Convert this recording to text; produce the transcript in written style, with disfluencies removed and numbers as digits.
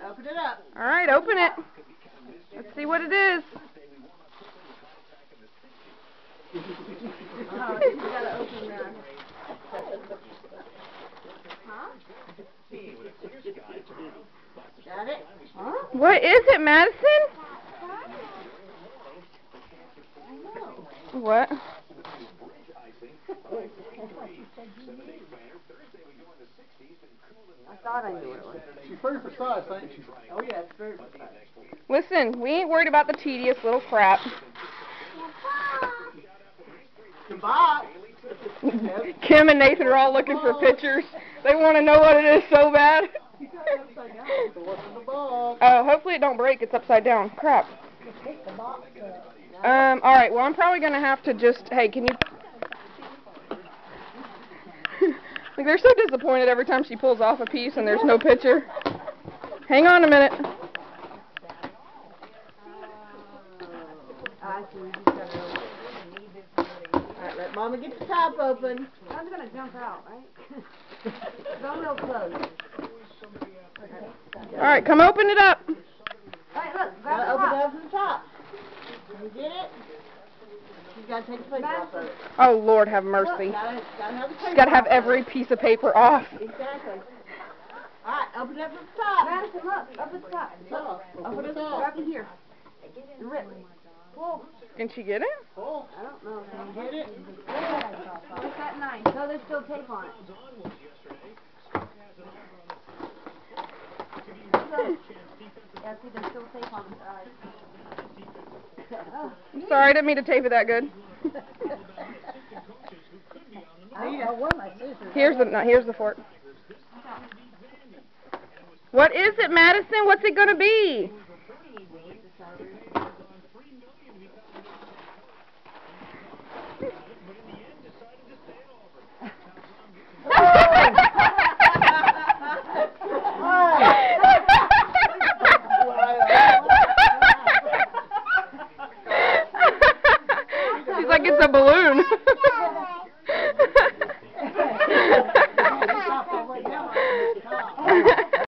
Open it up. All right, open it. Let's see what it is. Oh, you gotta open that. Huh? Got it? Huh? What is it, Madison? What? I thought I knew what it was. She's very precise, ain't she? Oh yeah, it's very precise. Listen, we ain't worried about the tedious little crap. The box. Kim and Nathan are all looking for pictures. They want to know what it is so bad. Oh, hopefully it don't break. It's upside down. Crap. Alright, well, I'm probably going to have to just... Hey, can you... Like, they're so disappointed every time she pulls off a piece and there's no picture. Hang on a minute. Alright, let Mama get the top open. I'm gonna jump out, right? Don't real close. Alright, come open it up. Alright, look, gotta open it up from the top. Can you get it? She's gotta take the paper off of it. Oh, Lord have mercy. Look, gotta have the paper. She's got to have off every piece of paper off. Exactly. Alright, open it up from the top. Madison, look, up at the top. Open it up. Up in here. Rip. Pull. Can she get it? Pull. I don't know. Can you get it? What's that 9? No, there's still tape on it. Yeah, see, there's still tape on the side. I'm sorry, I didn't mean to tape it that good. Here's the fork. What is it, Madison? What's it gonna be? She's like, it's a balloon.